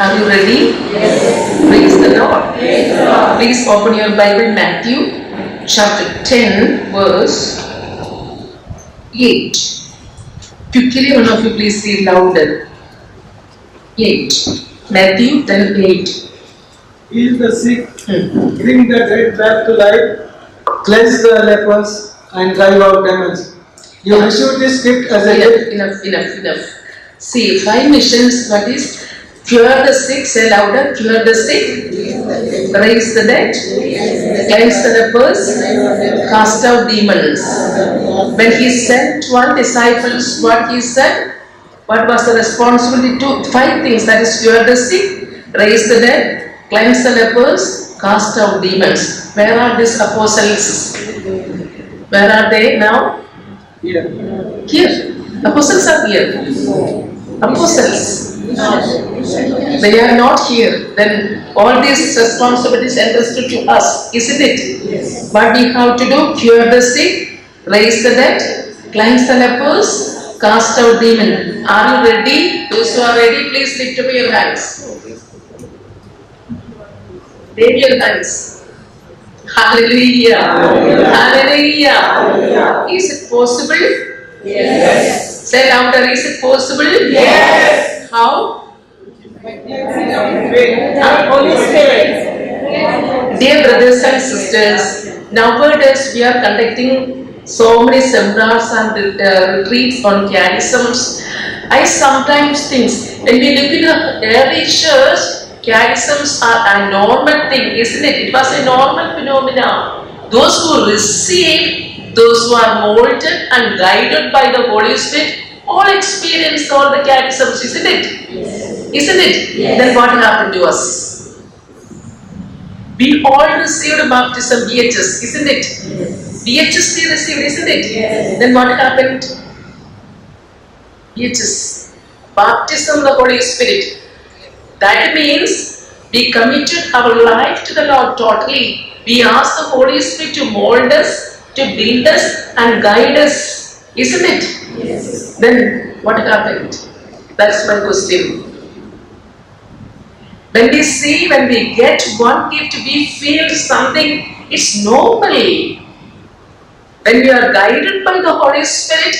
Are you ready? Yes. Praise the Lord. Yes. Please open your Bible, Matthew chapter 10, verse 8. Quickly, one of you please read louder. 8. Matthew 10, 8. Heal the sick, bring the dead back to life, cleanse the lepers, and drive out demons. You received this gift as a gift. Enough. See, 5 missions. What is? Cure the sick, say louder. Cure the sick, raise the dead, cleanse the lepers, cast out demons. When he sent 12 disciples, what he said? What was the responsibility to 5 things? That is, cure the sick, raise the dead, cleanse the lepers, cast out demons. Where are these apostles? Where are they now? Here. Here. Apostles are here. Apostles. They are not here. Then all these responsibilities entrusted to us, isn't it? Yes. What we have to do? Cure the sick, raise the dead, cleanse the lepers, cast out demons. Are you ready? Those who are ready, please lift up your hands. Wave your hands. Hallelujah. Hallelujah. Hallelujah. Is it possible? Yes. Say louder, is it possible? Yes. How? Holy Spirit. Dear brothers and sisters, nowadays we are conducting so many seminars and retreats on charisms. I sometimes think, when we look in the early church, charisms are a normal thing, isn't it? It was a normal phenomenon. Those who received, those who are molded and guided by the Holy Spirit, all experienced all the charisms, isn't it? Yes. Isn't it? Yes. Then what happened to us? We all received baptism, VHS, isn't it? Yes. VHS we received, isn't it? Yes. Then what happened? VHS, baptism of the Holy Spirit. That means we committed our life to the Lord totally. We asked the Holy Spirit to mold us, to build us and guide us. Isn't it? Yes. Then what happened? That's my question. When we get one gift, we feel something, it's normal. When we are guided by the Holy Spirit,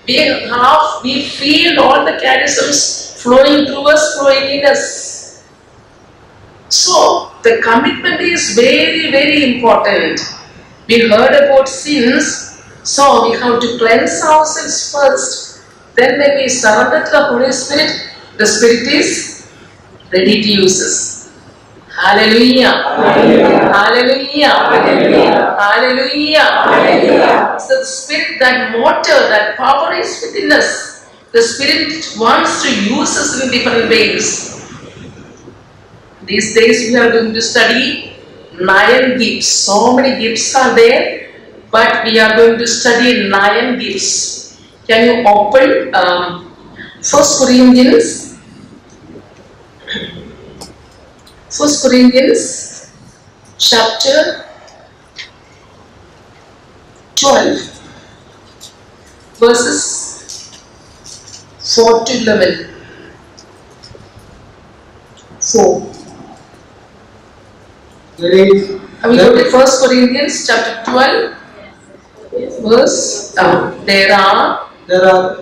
we feel all the charisms flowing through us, flowing in us. So, the commitment is very, very important. We heard about sins, so we have to cleanse ourselves first. Then when we surrender to the Holy Spirit, the Spirit is ready to use us. Hallelujah. Hallelujah. Hallelujah. Hallelujah. Hallelujah. Hallelujah. So the Spirit, that motor, that power is within us. The Spirit wants to use us in different ways. These days we are going to study 9 gifts. So many gifts are there, but we are going to study 9 gifts. Can you open 1 Corinthians chapter 12, verses 4 to 11. 4. Have we got it? 1 Corinthians chapter 12, verse. There are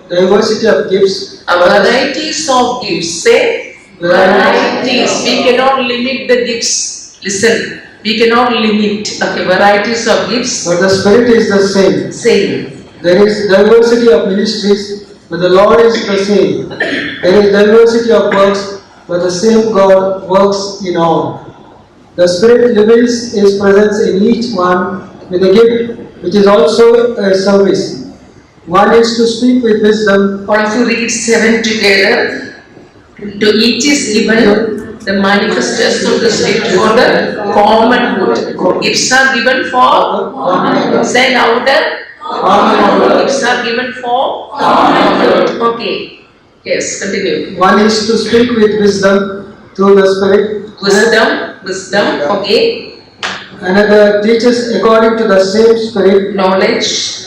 diversity of gifts. Varieties of gifts. Say varieties. We cannot limit the gifts. Listen, we cannot limit. Okay, varieties of gifts. But the Spirit is the same. Same. There is diversity of ministries, but the Lord is the same. There is diversity of works, but the same God works in all. The Spirit reveals His presence in each one with a gift, which is also a service. One is to speak with wisdom. Or if you read 7 together, to each is given the manifestation of the Spirit for the common good. Gifts are given for, say louder, gifts are given for common good. Okay. Yes, continue. One is to speak with wisdom through the Spirit. Wisdom, okay. Another teaches according to the same Spirit. Knowledge.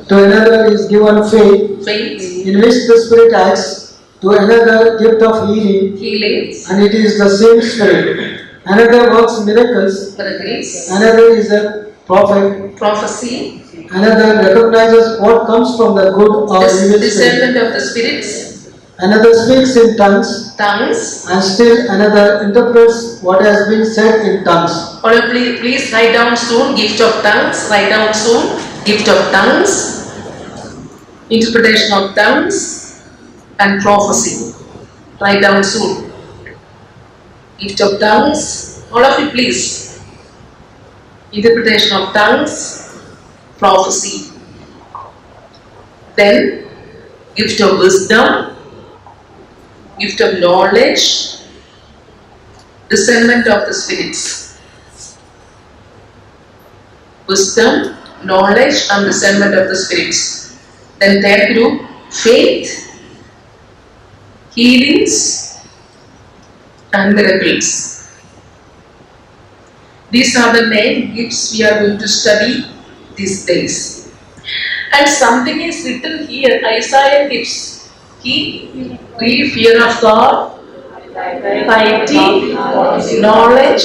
To another is given faith, Faith. in which the Spirit acts to another gift of healing, healings, and it is the same Spirit. Another works miracles, miracles, another is a prophet, prophecy, another recognizes what comes from the good or evil spirit, discernment of the spirits, another speaks in tongues, tongues. and still another interprets what has been said in tongues. All of you, please write down soon, gift of tongues, write down soon, gift of tongues, interpretation of tongues, and prophecy. Write down soon. Gift of tongues, all of you please. Interpretation of tongues, prophecy. Then, gift of wisdom, gift of knowledge, discernment of the spirits. Wisdom, knowledge, and discernment of the spirits. Then third group, faith, healings, and miracles. These are the main gifts we are going to study these days. And something is written here, Isaiah gifts. He fear of God, piety, knowledge,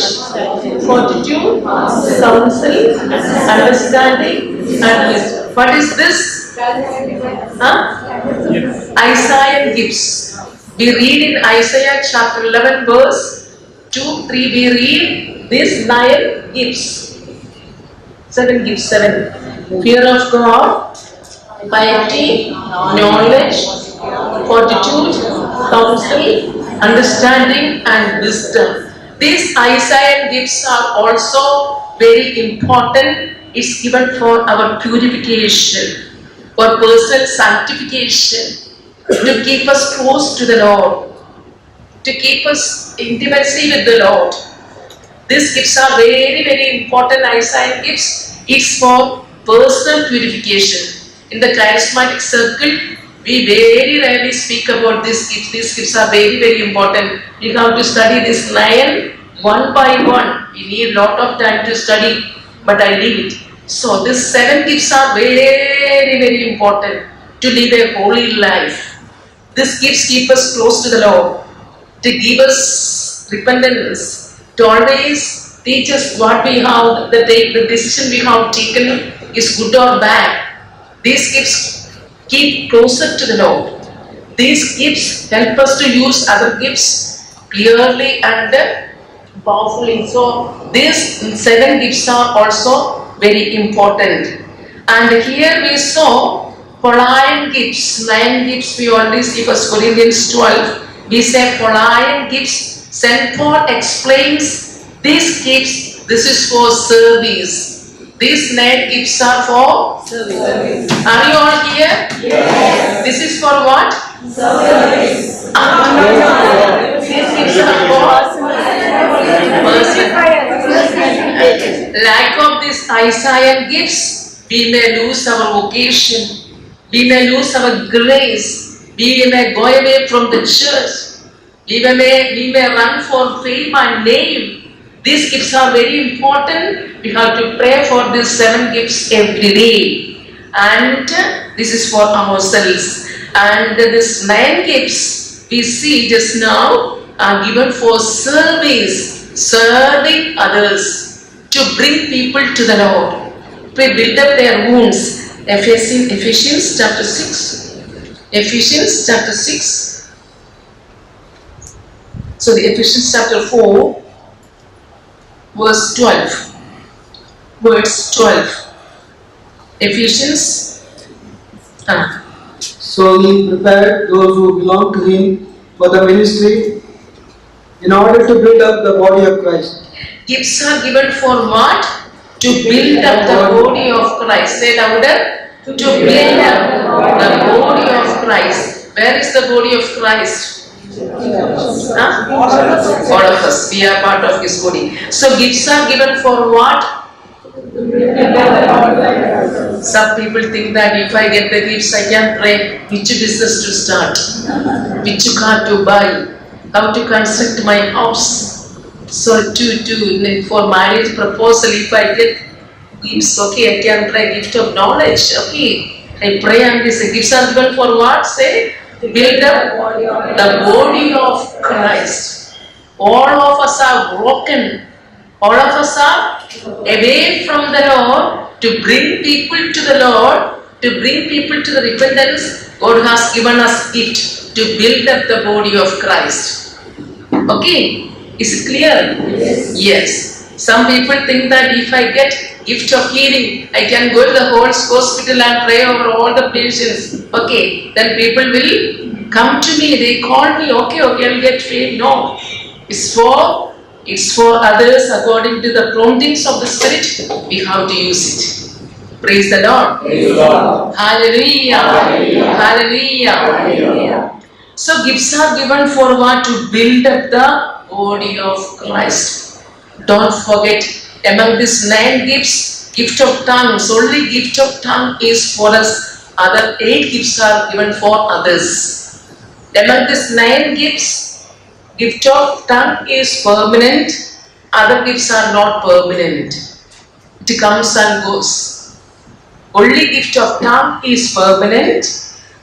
fortitude, counsel, understanding, and wisdom. What is this? Isaiah gives. We read in Isaiah chapter 11 verse 2, 3, we read these 9 gifts. 7 gifts, 7. Fear of God, piety, knowledge, fortitude, counsel, understanding, and wisdom. These Isaiah gifts are also very important. It's given for our purification, for personal sanctification, to keep us close to the Lord, to keep us intimacy with the Lord. These gifts are very, very important. Isaiah gifts. It's for personal purification. In the charismatic circle, we very rarely speak about these gifts. These gifts are very, very important. We have to study this 9 one by one. We need a lot of time to study, but I leave it. So these 7 gifts are very, very important to live a holy life. These gifts keep us close to the Lord, to give us repentance, to always teach us what we have, the decision we have taken is good or bad. These gifts keep closer to the Lord. These gifts help us to use other gifts clearly and powerfully. So these 7 gifts are also very important. And here we saw Pauline gifts, 9 gifts we already see. 1 Corinthians 12, we say Pauline gifts. St. Paul explains these gifts, this is for service. These 9 gifts are for service. Are you all here? Yes. This is for what? Service. These gifts are for service. Lack of these Isaiah gifts, we may lose our vocation. We may lose our grace. We may go away from the church. We may run for fame and name. These gifts are very important. We have to pray for these 7 gifts every day. And this is for ourselves. And these 9 gifts we see just now are given for service, serving others, to bring people to the Lord, to build up their wounds. Ephesians chapter 6. Ephesians chapter 6. So the Ephesians chapter 4, verse 12. Verse 12. Ephesians. So he prepared those who belong to him for the ministry in order to build up the body of Christ. Gifts are given for what? To build up the body of Christ. Say louder. To build up the body of Christ. Where is the body of Christ? All of us. We are part of His body. So gifts are given for what? Some people think that if I get the gifts, I can pray which business to start, which car to buy, how to construct my house. So for marriage proposal, if I get gifts, okay, I can pray gift of knowledge, okay. I pray and this gifts are given for what? Say, build up the body of Christ. All of us are broken. All of us are away from the Lord. To bring people to the Lord, to bring people to the repentance, God has given us gift to build up the body of Christ. Okay? Is it clear? Yes. Some people think that if I get gift of healing, I can go to the whole hospital and pray over all the patients. Okay, then people will come to me. They call me. Okay, I'll get faith. No, it's for others according to the promptings of the Spirit. We have to use it. Praise the Lord. Praise the Lord. Hallelujah. Hallelujah. Hallelujah. So gifts are given for what? To build up the body of Christ. Don't forget, among these 9 gifts, gift of tongues, only gift of tongue is for us. Other 8 gifts are given for others. Among these 9 gifts, gift of tongue is permanent. Other gifts are not permanent. It comes and goes. Only gift of tongue is permanent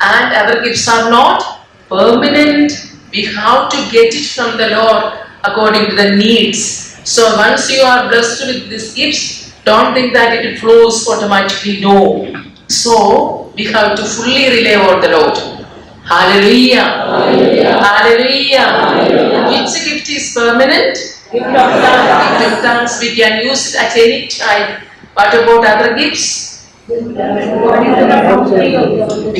and other gifts are not permanent. We have to get it from the Lord according to the needs. So once you are blessed with these gifts, don't think that it flows automatically. No. So we have to fully rely on the Lord. Hallelujah. Hallelujah. Hallelujah. Hallelujah. Which gift is permanent? Gift of tongues. Gift of tongues we can use it at any time. What about other gifts? We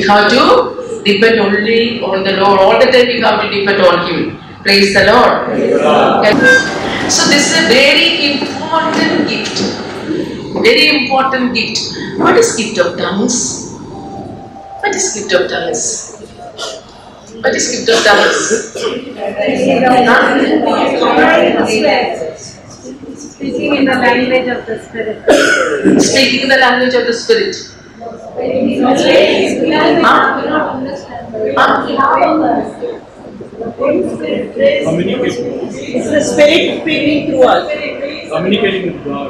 have to depend only on the Lord. All the time we have to depend on Him. Praise the Lord. Praise the Lord. So this is a very important gift. Very important gift. What is gift of tongues? What is gift of tongues? What is gift of tongues? Speaking in the language of the Spirit. Speaking in the language of the Spirit. It's the Spirit speaking through us. Communicating with God.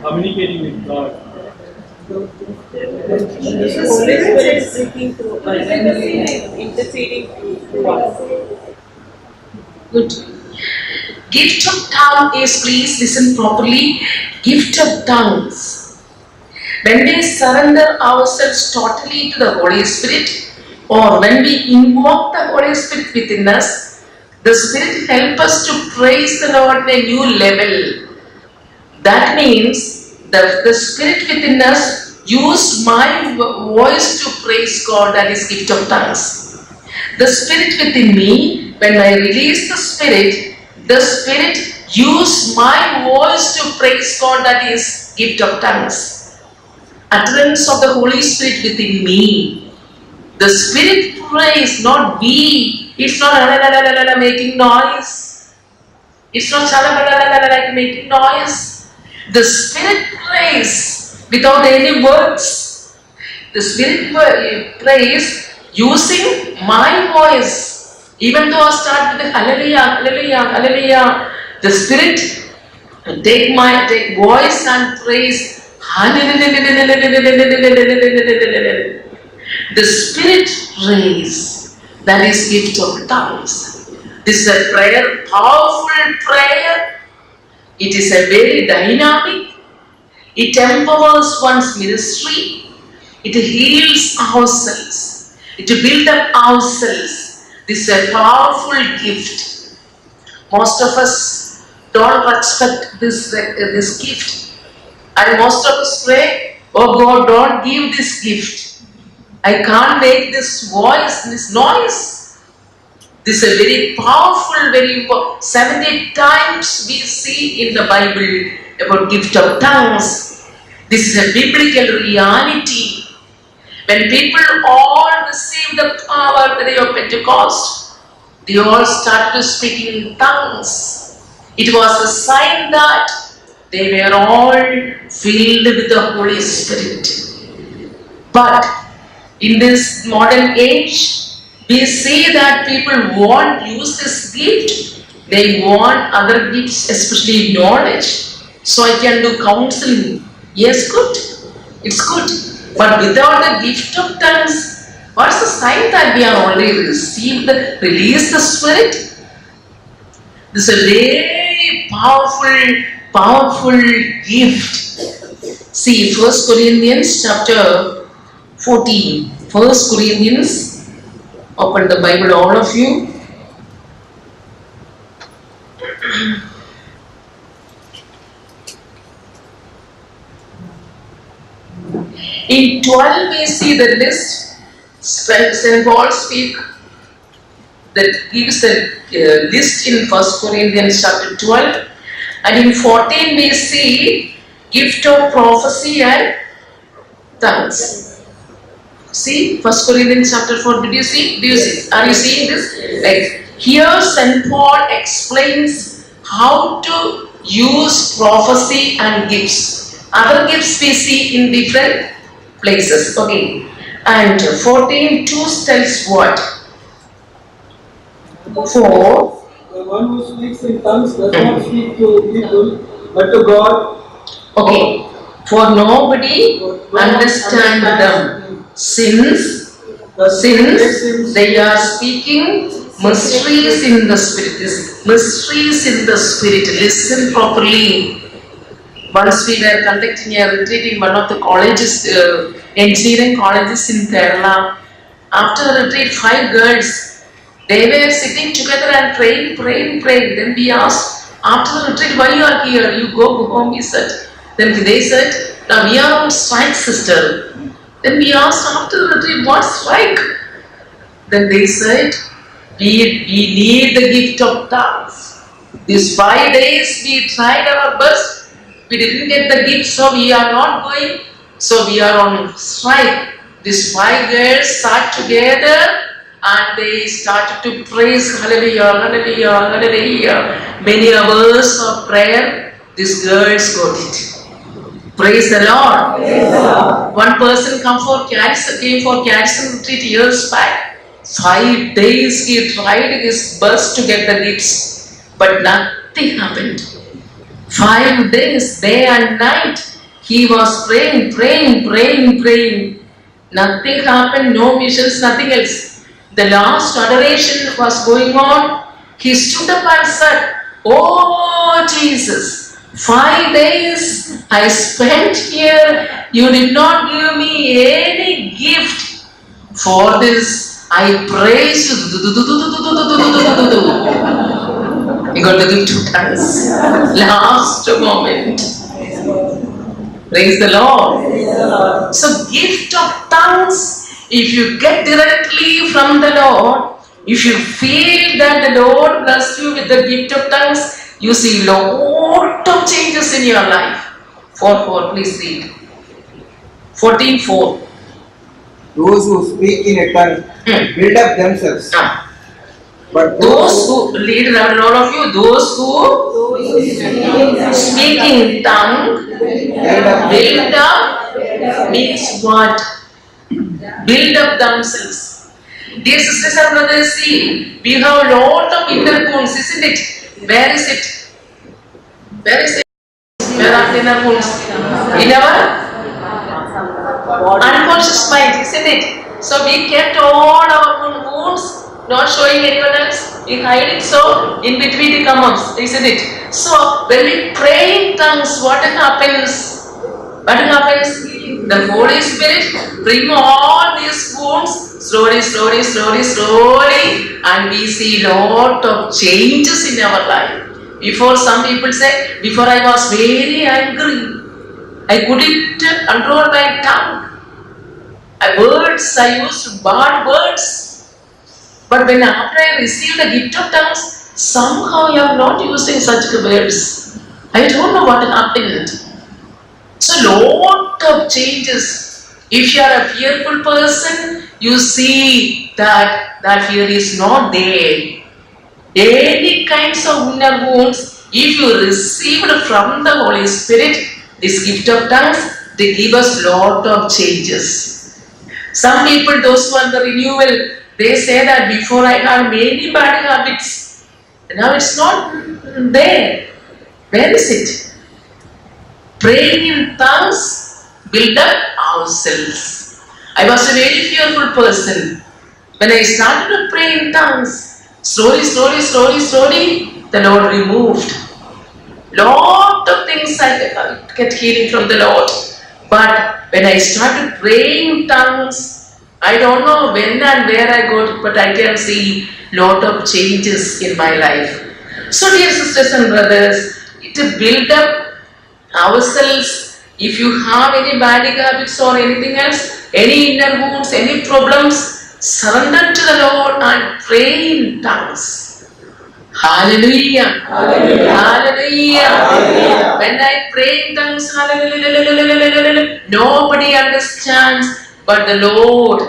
Communicating with God. It's the Spirit speaking through us. Interceding through us. Good. Gift of tongue is, please listen properly, gift of tongues. When we surrender ourselves totally to the Holy Spirit, or when we invoke the Holy Spirit within us, the Spirit helps us to praise the Lord at a new level. That means that the Spirit within us use my voice to praise God, that is gift of tongues. The Spirit within me, when I release the Spirit use my voice to praise God, that is gift of tongues. Utterance of the Holy Spirit within me. The Spirit prays, not we. It's not making noise. It's not like making noise. The Spirit prays without any words. The Spirit prays using my voice. Even though I start with the hallelujah, hallelujah, hallelujah, the Spirit take voice and praise. The Spirit prays. That is gift of tongues. This is a prayer, powerful prayer. It is a very dynamic. It empowers one's ministry. It heals ourselves. It builds up ourselves. This is a powerful gift. Most of us don't respect this gift. And most of us pray, oh God, don't give this gift. I can't make this voice, this noise. This is a very powerful, very important. 70 times we see in the Bible about gift of tongues. This is a biblical reality. When people all receive the power, the day of Pentecost, they all start to speak in tongues. It was a sign that they were all filled with the Holy Spirit. But in this modern age, we see that people won't use this gift. They want other gifts, especially knowledge. So I can do counseling. Yes, good. It's good. But without the gift of tongues, what's the sign that we have already released the Spirit. This is a very powerful gift. See 1 Corinthians chapter 14. 1 Corinthians, open the Bible all of you. In 12 we see the list. St. Paul speak that gives the list in 1 Corinthians chapter 12, and in 14 we see gift of prophecy and tongues. See 1 Corinthians chapter 4. Did you see? Do you see? Are you seeing this? Like here St. Paul explains how to use prophecy and gifts. Other gifts we see in different places. Okay. And 14:2 tells what? For The one who speaks in tongues does not speak to people, but to God. Okay. For nobody understand them, since they are speaking mysteries in the Spirit. This mysteries in the Spirit. Listen properly. Once we were conducting a retreat in one of the colleges, engineering colleges in Kerala. After the retreat, 5 girls, they were sitting together and praying. Then we asked, after the retreat, why you are here? You go home, we said. Then they said, now we are on strike, sister. Then we asked, after the retreat, what strike? Then they said, we need the gift of tongues. These 5 days we tried our best. We didn't get the gift, so we are not going. So we are on strike. These 5 girls sat together and they started to praise hallelujah, hallelujah, hallelujah. Many hours of prayer, these girls got it. Praise the Lord. One person came for cancer retreat years back. 5 days he tried his best to get the gifts, but nothing happened. 5 days, day and night, he was praying. Nothing happened, no visions, nothing else. The last adoration was going on. He stood up and said, "Oh Jesus, 5 days I spent here. You did not give me any gift. For this, I praise you." He got the gift of tongues. Last moment. Praise the Lord. So, gift of tongues, if you get directly from the Lord, if you feel that the Lord blessed you with the gift of tongues, you see lot of changes in your life. 4:4, please read. 14:4. Those who speak in a tongue build up themselves. But Those who lead all of you, those who speak in tongue, build up means what? Build up themselves. Dear sisters and brothers, see, we have a lot of inner wounds, isn't it? Where is it? Where is it? Where are the inner wounds? In our unconscious mind, isn't it? So we kept all our wounds, not showing anyone else. We hide it, so in between it comes, isn't it? So when we pray in tongues, what happens? What happens? The Holy Spirit bring all these wounds slowly, and we see lot of changes in our life. Before, some people say, before I was very angry, I couldn't control my tongue. I used bad words. But when after I received the gift of tongues, somehow I am not using such words. I don't know what happened. So lot of changes. If you are a fearful person, you see that fear is not there. Any kinds of inner wounds, if you received from the Holy Spirit, this gift of tongues, they give us lot of changes. Some people, those who are the renewal, they say that before I had many bad habits. Now it's not there. Where is it? Praying in tongues, build up ourselves. I was a very fearful person. When I started to pray in tongues, slowly, the Lord removed. Lot of things I get healing from the Lord. But when I started praying in tongues, I don't know when and where I got, but I can see lot of changes in my life. So dear sisters and brothers, to build up ourselves, if you have any bad habits or anything else, any inner wounds, any problems, surrender to the Lord and pray in tongues. Hallelujah. Hallelujah. Hallelujah. Hallelujah. When I pray in tongues, hallelujah, nobody understands but the Lord.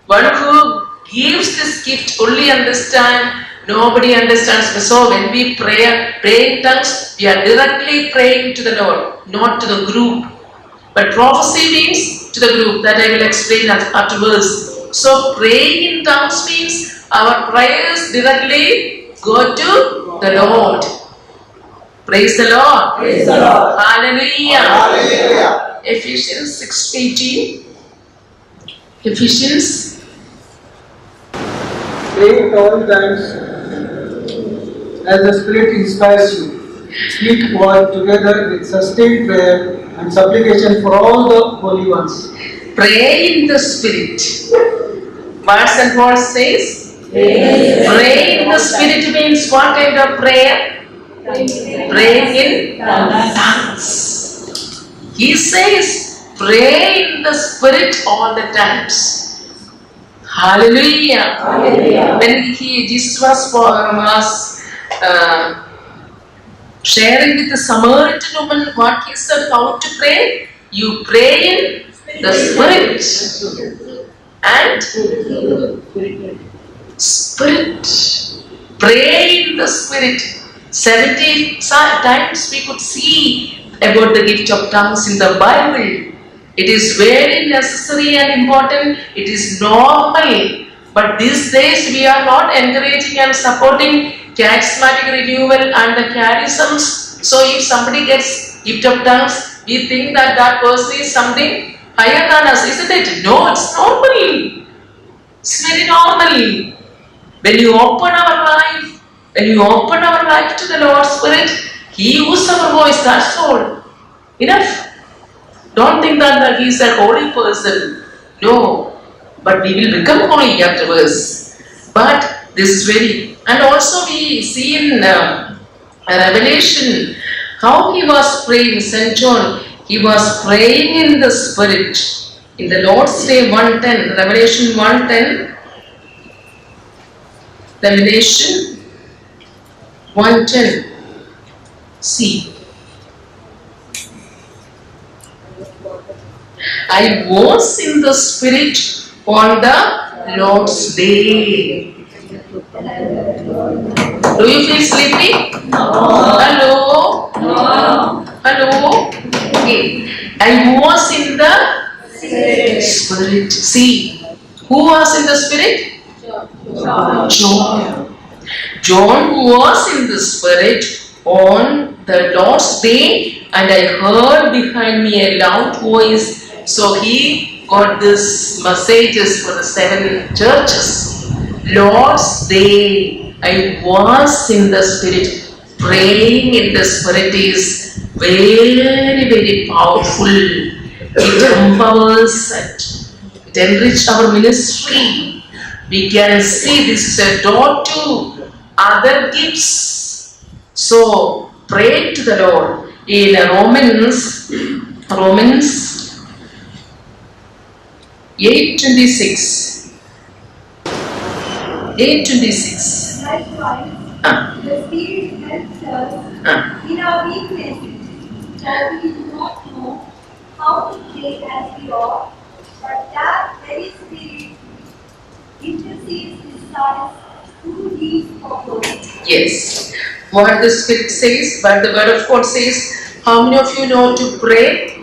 One who gives this gift only understands. Nobody understands. So when we pray in tongues, we are directly praying to the Lord, not to the group. But prophecy means to the group. That I will explain afterwards. So praying in tongues means our prayers directly go to the Lord. Praise the Lord. Praise the Lord. Hallelujah. Hallelujah. Ephesians 6:18. Ephesians. Pray at all times as the Spirit inspires you. Keep one together with sustained prayer and supplication for all the holy ones. Pray in the Spirit. Verse and verse says, pray in the Spirit means what kind of prayer? Praying in tongues. He says, pray in the Spirit all the times. Hallelujah. Hallelujah. When Jesus was sharing with the Samaritan woman what he said, how to pray? You pray in the Spirit. And Spirit. Pray in the Spirit. 70 times we could see about the gift of tongues in the Bible. It is very necessary and important. It is normal. But these days we are not encouraging and supporting charismatic renewal and the charisms. So if somebody gets gift of tongues, we think that that person is something higher than us, isn't it? No, it's normal. It's very normal. When you open our life, to the Lord's Spirit, He uses our voice, that's all. Enough. Don't think that He is a holy person. No. But we will become holy afterwards. But this is very... And also we see in Revelation how he was praying, St. John. He was praying in the Spirit. In the Lord's Day 1:10, Revelation 1:10. Revelation 1:10. See. I was in the Spirit on the Lord's Day. Do you feel sleepy? No. Hello? No. Hello? Okay. I was in the Spirit. See, who was in the Spirit? John. John was in the Spirit on the Lord's Day, and I heard behind me a loud voice. So he got this messages for the 7 churches. Lord's Day, I was in the Spirit. Praying in the Spirit is very, very powerful. It empowers us. It enriches our ministry. We can see this is a door to other gifts. So pray to the Lord. In Romans 8:26. 8:26. Likewise, the Spirit helps us in our weaknesses, that we do not know how to pray as we ought, but that very Spirit intercedes with us through these words. Yes. What the Spirit says, but the Word of God says. How many of you know to pray?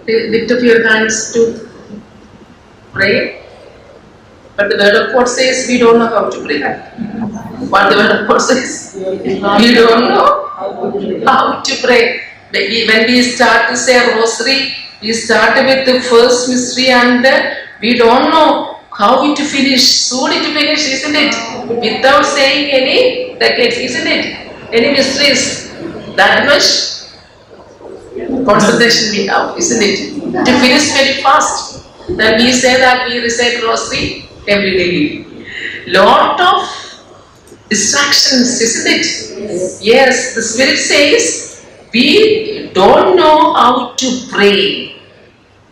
Lift up your hands to pray. But the Word of God says we don't know how to pray. What the Word of God says? We don't know how to pray. When we start to say rosary, we start with the first mystery and we don't know how it to finish, soon it to finish, isn't it? Without saying any decades, isn't it? Any mysteries. That much concentration we have, isn't it? To finish very fast. Then we say that we recite rosary every day. Lot of distractions, isn't it? Yes, the Spirit says we don't know how to pray.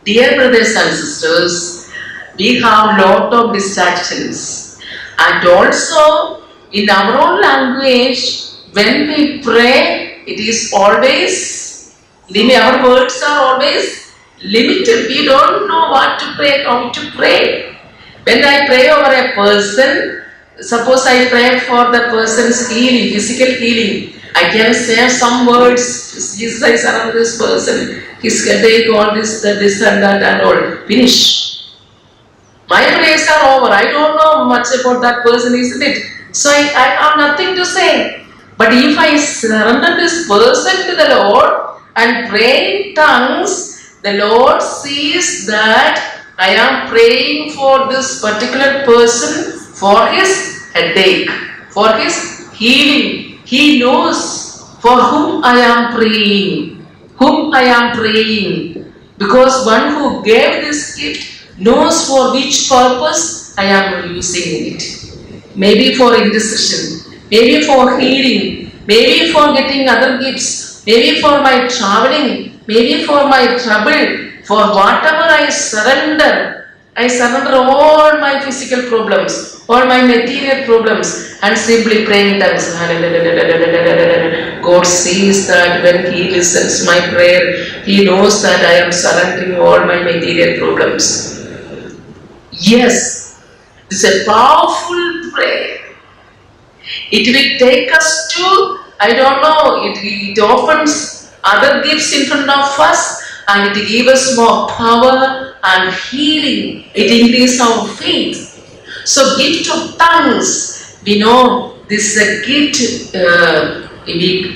Dear brothers and sisters, we have lot of distractions. And also in our own language, when we pray, it is always, our words are always limited. We don't know what to pray, how to pray. When I pray over a person, suppose I pray for the person's healing, physical healing, I can say some words, Jesus, I surrender this person, his headache, all this and that and all. Finish. My prayers are over. I don't know much about that person, isn't it? So I have nothing to say. But if I surrender this person to the Lord and pray in tongues, the Lord sees that I am praying for this particular person for his headache, for his healing. He knows for whom I am praying. Because one who gave this gift knows for which purpose I am using it. Maybe for intercession, maybe for healing, maybe for getting other gifts, maybe for my traveling, maybe for my trouble, for whatever I surrender all my physical problems, all my material problems, and simply praying in tongues. God sees that when He listens my prayer, He knows that I am surrendering all my material problems. Yes, it's a powerful prayer. It will take us to, I don't know, it opens other gifts in front of us and it gives us more power and healing. It increases our faith. So gift of tongues, we know this is a gift.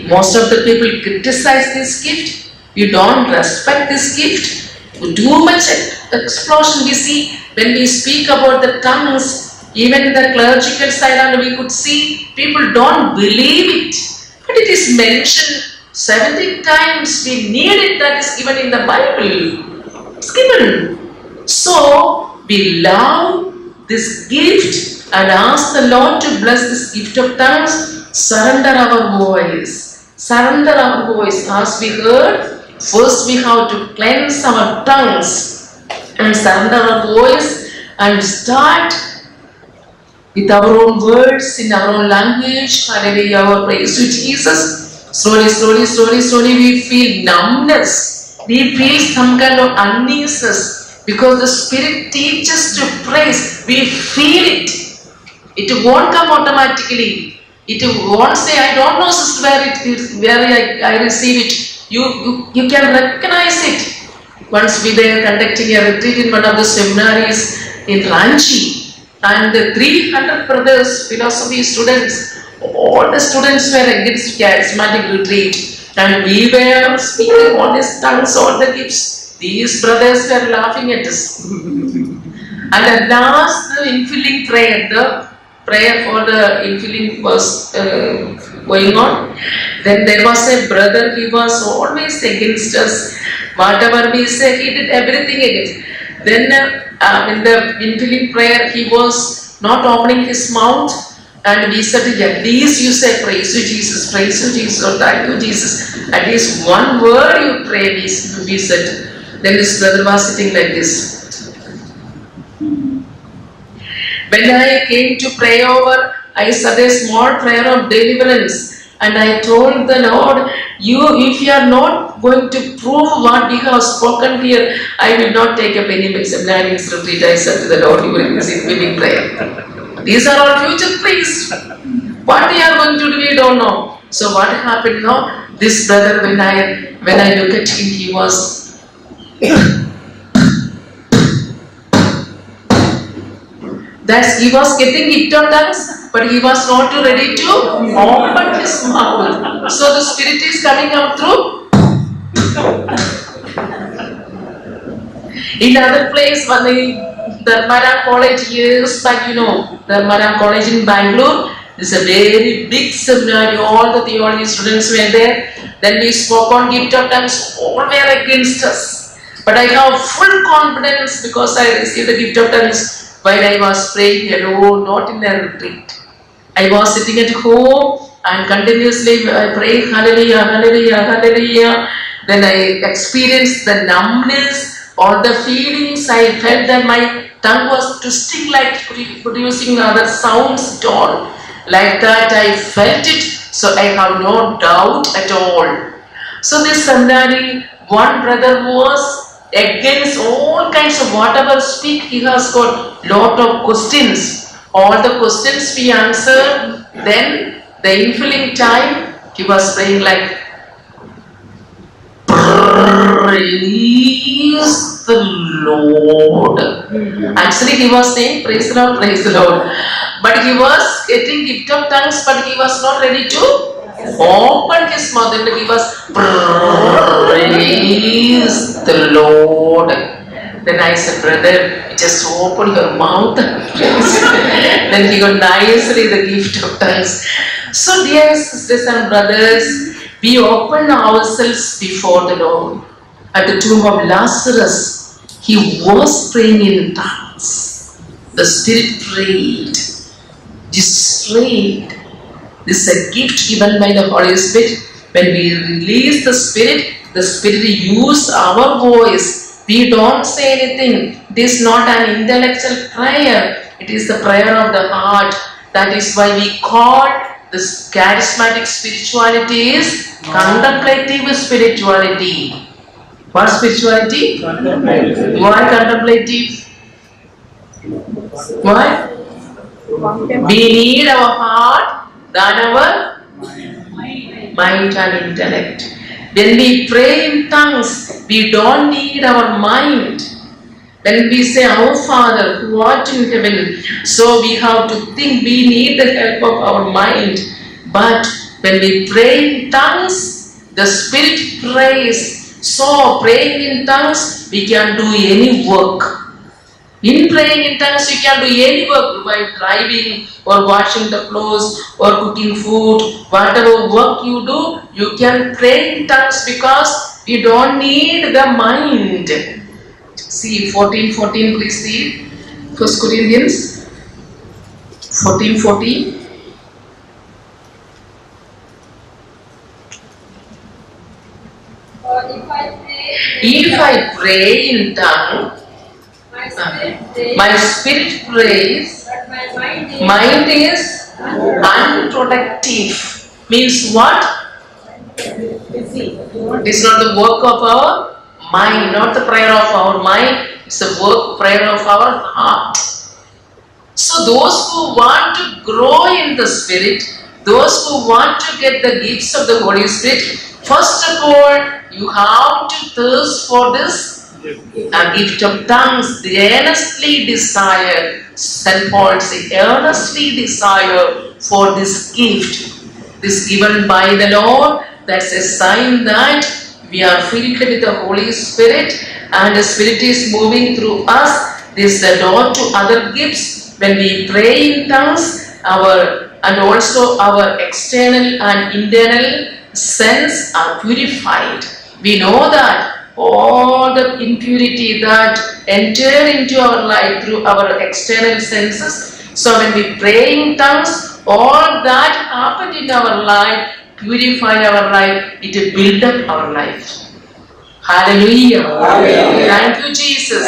Most of the people criticize this gift. You don't respect this gift. Too much explosion we see when we speak about the tongues. Even in the clerical side, and we could see people don't believe it. But it is mentioned 70 times. We need it. That is given in the Bible. It's given. So we love this gift and ask the Lord to bless this gift of tongues. Surrender our voice. Surrender our voice. As we heard, first we have to cleanse our tongues and surrender our voice and start with our own words, in our own language. Hallelujah, our praise to Jesus. Slowly, we feel numbness. We feel some kind of uneasiness because the Spirit teaches to praise. We feel it. It won't come automatically. It won't say, I don't know, sister, where I receive it. You can recognize it. Once we were conducting a retreat in one of the seminaries in Ranchi, and the 300 brothers, philosophy students, all the students were against charismatic retreat, and we were speaking all these tongues, all the gifts. These brothers were laughing at us. And at last, the infilling prayer, the prayer for the infilling was going on. Then there was a brother, he was always against us. Whatever we say, he did everything against. Then in the infilling prayer, he was not opening his mouth. And we said, at least you say, praise you Jesus, or thank you Jesus. At least one word you pray, we said. Then this brother was sitting like this. When I came to pray over, I said a small prayer of deliverance. And I told the Lord, if you are not going to prove what we have spoken here, I will not take up any seminarians retreat. I said to the Lord, you will receive giving prayer. These are all future priests. What they are going to do, we don't know. So what happened now? This brother, when I look at him, he was he was getting gift of tongues, but he was not ready to open his mouth. So the Spirit is coming out through. In other place, Dharmara College years back, Dharmara College in Bangalore. This is a very big seminary, all the theology students were there. Then we spoke on gift of tongues, all were against us. But I have full confidence because I received the gift of tongues while I was praying alone, not in a retreat. I was sitting at home and continuously I prayed hallelujah, hallelujah, hallelujah. Then I experienced the numbness, all the feelings. I felt that my tongue was twisting like producing other sounds at all. Like that I felt it, so I have no doubt at all. So this seminary, one brother was against all kinds of whatever speak, he has got lot of questions. All the questions we answered, then the infilling time, he was praying like, praise the Lord. Actually he was saying praise the Lord, praise the Lord. But he was getting gift of tongues, but he was not ready to open his mouth. And he was praise the Lord. Then I said, brother, just open your mouth. Then he got nicely the gift of tongues. So dear sisters and brothers, we open ourselves before the Lord. At the tomb of Lazarus, he was praying in tongues. The Spirit prayed. Jesus prayed. This is a gift given by the Holy Spirit. When we release the Spirit uses our voice. We don't say anything. It is not an intellectual prayer. It is the prayer of the heart. That is why we call this charismatic spirituality is contemplative spirituality. What spirituality? Contemplative. Why contemplative? Why? We need our heart than our mind and intellect. When we pray in tongues, we don't need our mind. When we say, our Father who art in heaven, so we have to think, we need the help of our mind. But when we pray in tongues, the Spirit prays. So praying in tongues, we can do any work. In praying in tongues, you can do any work by driving or washing the clothes or cooking food. Whatever work you do, you can pray in tongues because you don't need the mind. See 14:14, please see 1 Corinthians 14:14. Or if If I pray in tongue, my spirit my spirit prays, prays, but my mind mind is is unproductive. Means what? It's not the work of our mind, not the prayer of our mind, it's the prayer of our heart. So those who want to grow in the Spirit, those who want to get the gifts of the Holy Spirit, first of all, you have to thirst for this gift of tongues. They earnestly desire, St. Paul says, earnestly desire for this gift. This given by the Lord, that's a sign that we are filled with the Holy Spirit and the Spirit is moving through us. This is the door to other gifts. When we pray in tongues, and also our external and internal sense are purified. We know that all the impurity that enter into our life through our external senses. So when we pray in tongues, all that happened in our life, purify our life, it will build up our life. Hallelujah. Hallelujah. Thank you, Jesus.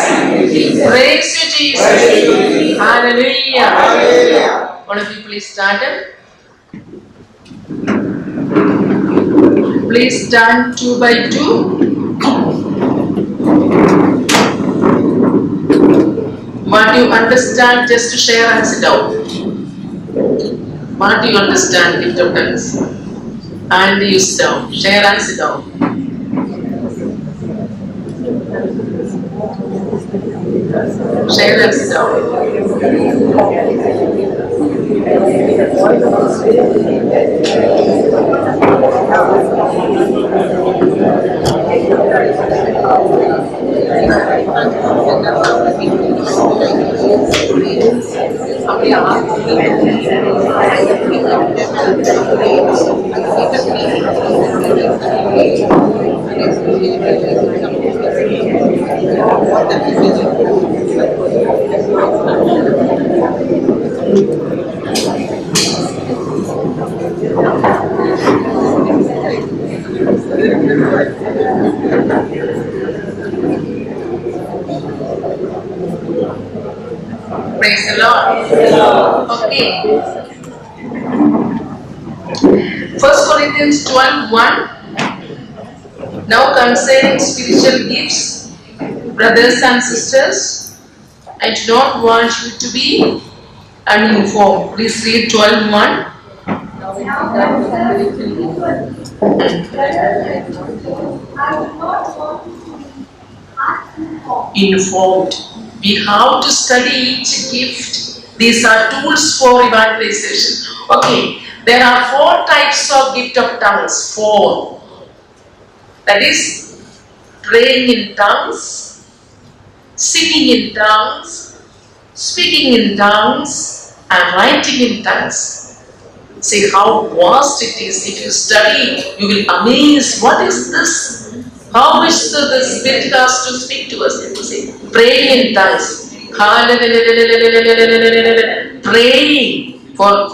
Praise you, Jesus. Hallelujah. Hallelujah. One of you please stand up. Please stand 2 by 2. What do you understand, just to share and sit down. What do you understand, gift of tongues? And you sit down. Share and sit down. Share and sit down. Praise the Lord. Okay. 1 Corinthians 12:1. Now concerning spiritual gifts, brothers and sisters, I do not want you to be uninformed. Please read 12:1. Now, brothers and sisters, I do not want you to be uninformed. Informed. We have to study each gift. These are tools for evangelization. Okay, there are 4 types of gift of tongues. 4. That is praying in tongues, singing in tongues, speaking in tongues, and writing in tongues. See how vast it is. If you study, you will amaze. What is this? How much the Spirit has to speak to us? See, praying in tongues.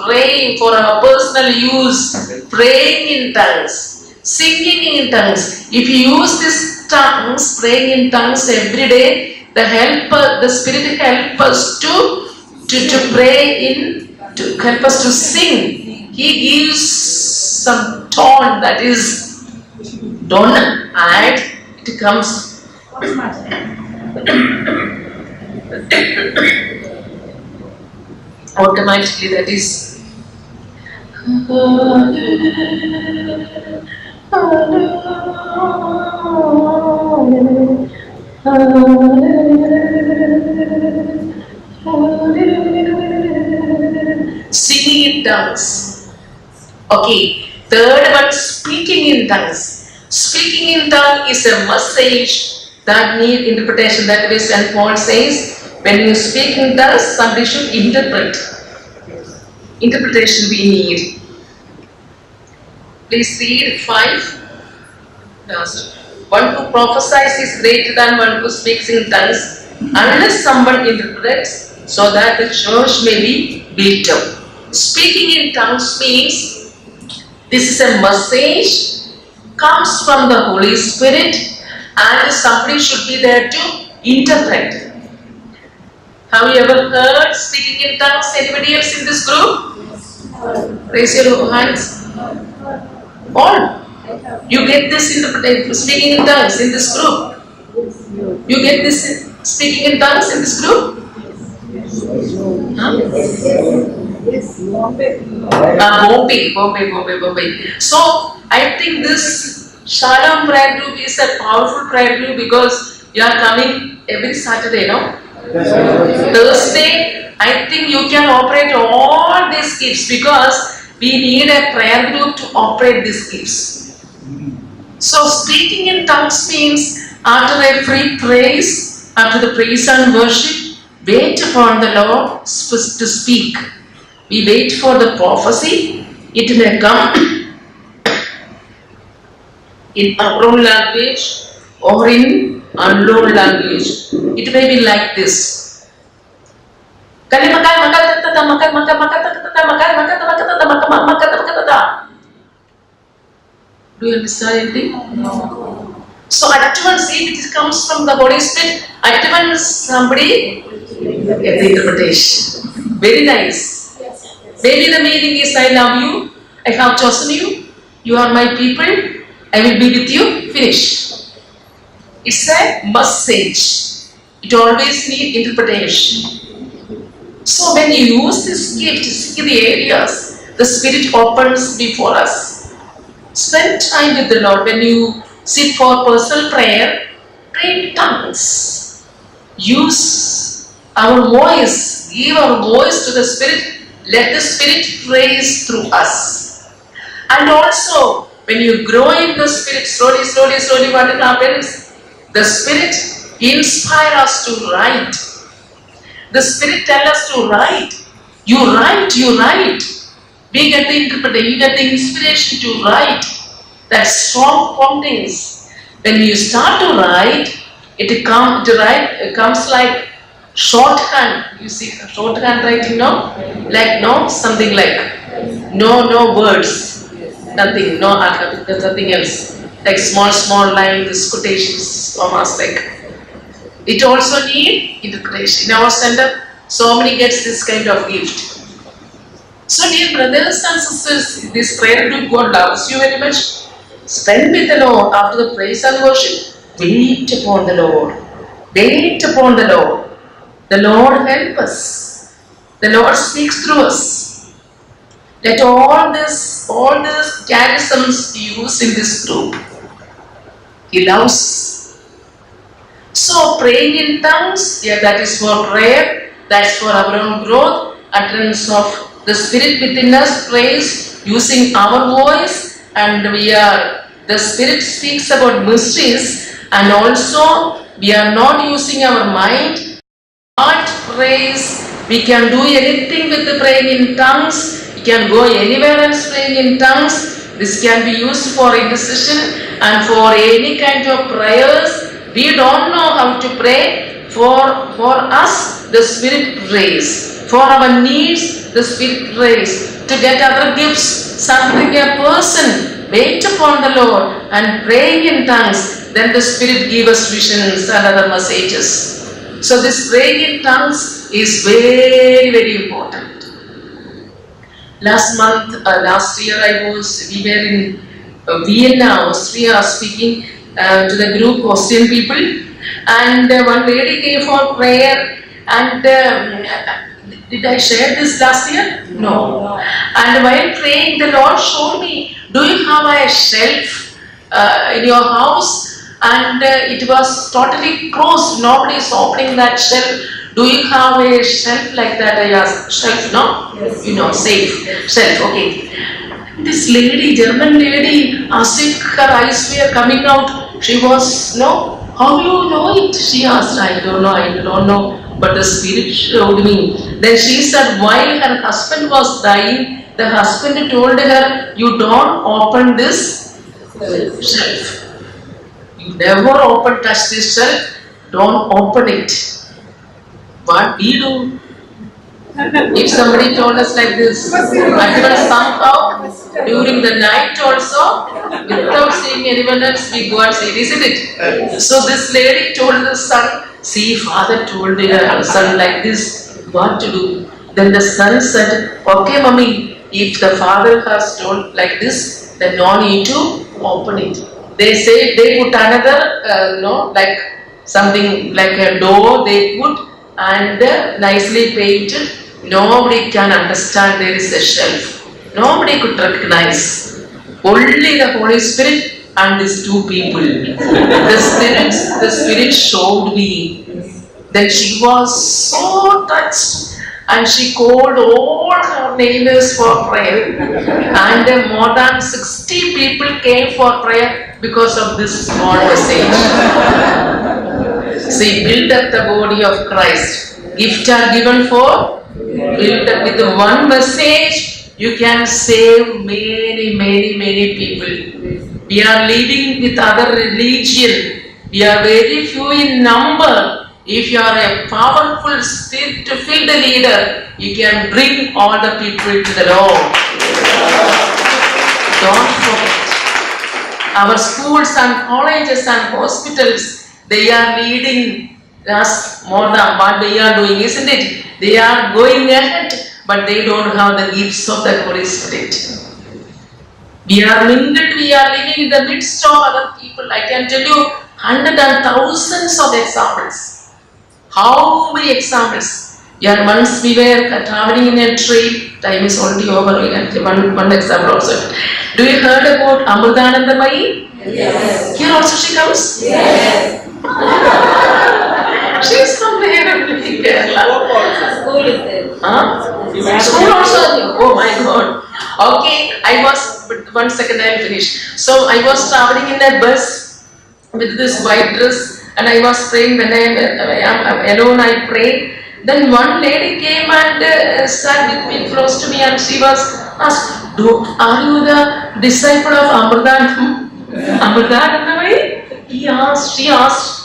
Praying for our personal use. Praying in tongues. Singing in tongues. If you use these tongues, praying in tongues every day, the Spirit help us to pray to help us to sing. He gives some tone that is, don't add, it comes. Automatically, that is. Singing in tongues. Okay, third one, speaking in tongues. Speaking in tongue is a message that need interpretation. That is when Paul says, when you speak in tongues, somebody should interpret. Interpretation we need. Please read 5. One who prophesies is greater than one who speaks in tongues, unless someone interprets, so that the church may be built up. Speaking in tongues means this is a message, comes from the Holy Spirit, and somebody should be there to interpret. Have you ever heard speaking in tongues? Anybody else in this group? Raise your hands. All. You get this interpretation, speaking in tongues in this group? You get this speaking in tongues in this group? Bombay. So, I think this Shalom prayer group is a powerful prayer group because you are coming every Saturday, no? Thursday, I think you can operate all these gifts because we need a prayer group to operate these gifts. So, speaking in tongues means after every praise, after the praise and worship, wait upon the Lord to speak. We wait for the prophecy. It may come in our own language or in unknown language. It may be like this. Do you understand anything? No. So at once, if it comes from the Holy Spirit, at once somebody get the interpretation. Very nice. Maybe the meaning is, I love you, I have chosen you, you are my people, I will be with you, finish. It's a message. It always needs interpretation. So when you use this gift, see the areas the Spirit opens before us. Spend time with the Lord. When you sit for personal prayer, pray in tongues. Use our voice, give our voice to the Spirit. Let the Spirit praise through us. And also, when you grow in the Spirit, slowly, what happens? The Spirit inspires us to write. The Spirit tells us to write. You write. We get the interpretation, we get the inspiration to write. That strong promptings. When you start to write, it comes like shorthand. You see shorthand writing, no? Like no, something like no words, nothing, no alphabet, nothing else. Like small lines, quotations, commas, like. It also need interpretation. In our center, so many gets this kind of gift. So dear brothers and sisters, this prayer group, God loves you very much. Spend with the Lord after the praise and worship. Wait upon the Lord. Wait upon the Lord. The Lord help us. The Lord speaks through us. Let all these charisms used in this group. He loves. So praying in tongues, yeah, that is for prayer. That's for our own growth. Utterance of the Spirit within us, praise using our voice, and the Spirit speaks about mysteries, and also we are not using our mind. Heart praise, we can do anything with the praying in tongues. We can go anywhere else praying in tongues. This can be used for intercession and for any kind of prayers. We don't know how to pray. For us, the Spirit prays. For our needs, the Spirit prays. To get other gifts, something a person, wait upon the Lord and praying in tongues, then the Spirit gives us visions and other messages. So this praying in tongues is very, very important. Last year we were in Vienna, Austria, speaking to the group Austrian people, and one lady came for prayer, and did I share this last year? No. And while praying, the Lord showed me, do you have a shelf in your house? And it was totally closed, nobody is opening that shelf. Do you have a shelf like that? I asked, shelf, no? Yes. You know, safe, shelf, okay. This lady, German lady, as if her eyes were coming out, she was, no, how do you know it? She asked, I don't know, but the Spirit showed me. Then she said, while her husband was dying, the husband told her, you don't open this shelf. You never touch this shelf, don't open it. What we do? If somebody told us like this, and even somehow during the night also, without seeing anyone else, we go and see, isn't it? So this lady told the son, see, father told her son like this, what to do? Then the son said, okay mommy, if the father has told like this, then no need to open it. They say they put another, like something like a door they put and nicely painted. Nobody can understand there is a shelf. Nobody could recognize. Only the Holy Spirit and these two people. The Spirit showed me. Then she was so touched and she called all her neighbors for prayer. And more than 60 people came for prayer because of this small message. See, build up the body of Christ. Gifts are given for build up. With one message, you can save many people. We are living with other religion. We are very few in number. If you are a powerful Spirit-filled leader, you can bring all the people to the Lord. Don't forget. Our schools and colleges and hospitals, they are leading us more than what we are doing, isn't it? They are going ahead, but they don't have the gifts of the Holy Spirit. We are mingled, we are living in the midst of other people. I can tell you hundreds and thousands of examples. How many examples? Once we were traveling in a train, time is already over, we can give one example also. Do you heard about Amrutanandamayi? Yes. Here also she comes? Yes. She is from there in Kerala. School is there. School also? Oh my God. Okay, one second I will finish. So I was traveling in a bus with this white dress and I was praying. When I am alone, I pray. Then one lady came and sat with me close to me, and she was asked, "Are you the disciple of Amritanandamayi?" She asked.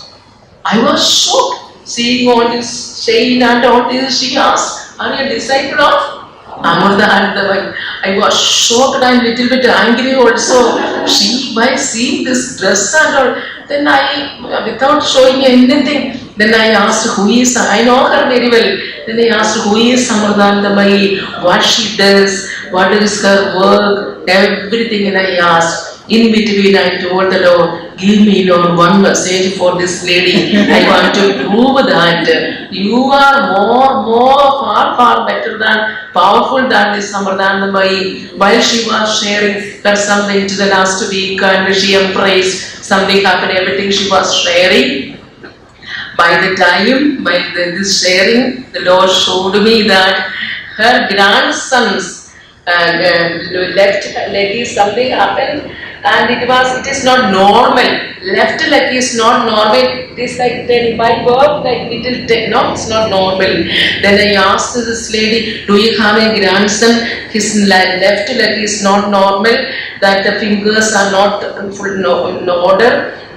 I was shocked, seeing all this chain and all this. She asked, "Are you a disciple of Amritanandamayi?" I was shocked and little bit angry also. She, by seeing this dress and all, then I, without showing anything, then I asked who is, I know her very well. Then I asked who is Amritanandamayi, what she does, what is her work, everything, and I asked. In between, I told the Lord, give me, Lord, one message for this lady. I want to prove that you are far better than, powerful than this Amritanandamayi. While she was sharing her something to the last week and she embraced something happened, everything she was sharing. By the time, this sharing, the Lord showed me that her grandson's left leg is something happened. And it is not normal. Left leg is not normal. It is like by birth, like little no, it's not normal. Then I asked this lady, do you have a grandson? His left leg is not normal, that the fingers are not full in order.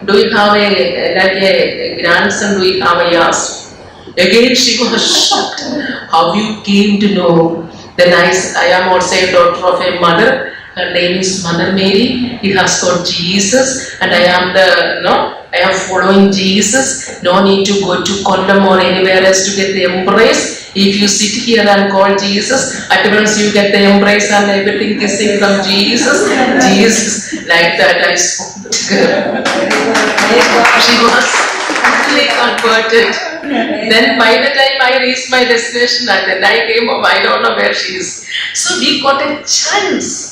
Do you have a grandson? Do you have a yes? Again she was shocked. How you came to know? Then I am also a daughter of a mother. Her name is Mother Mary. He has got Jesus, and I am following Jesus. No need to go to Kollam or anywhere else to get the embrace. If you sit here and call Jesus, at once you get the embrace and everything kissing from Jesus. Jesus, like that I spoke to her. She was fully converted. Then by the time I reached my destination, and then I came home, I don't know where she is. So we got a chance.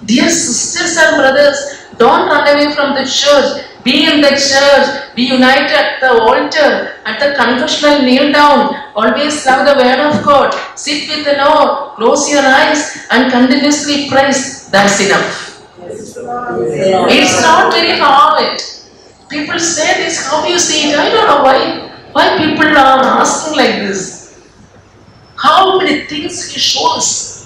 Dear sisters and brothers, don't run away from the church. Be in the church. Be united at the altar. At the confessional, kneel down. Always love the word of God. Sit with the Lord. Close your eyes and continuously praise. That's enough. It's not very hard. People say this, how do you see it? I don't know why people are asking like this. How many things He shows.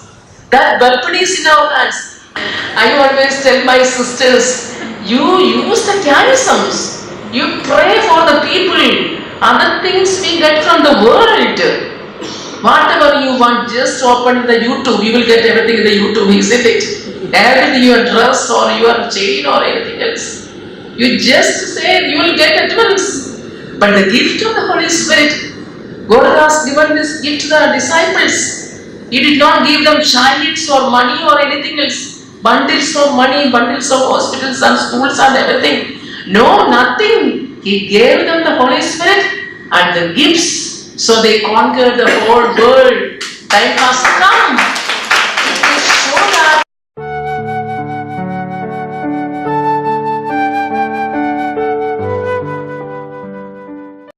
That weapon is in our hands. I always tell my sisters, you use the charisms. You pray for the people. Other things we get from the world. Whatever you want, just open the YouTube. You will get everything in the YouTube, isn't it? Everything, your dress or your chain or anything else. You just say, you will get at once. But the gift of the Holy Spirit, God has given this gift to the disciples. He did not give them chariots or money or anything else. Bundles of money, bundles of hospitals and schools and everything. No, nothing. He gave them the Holy Spirit and the gifts. So they conquered the whole world. Time has come.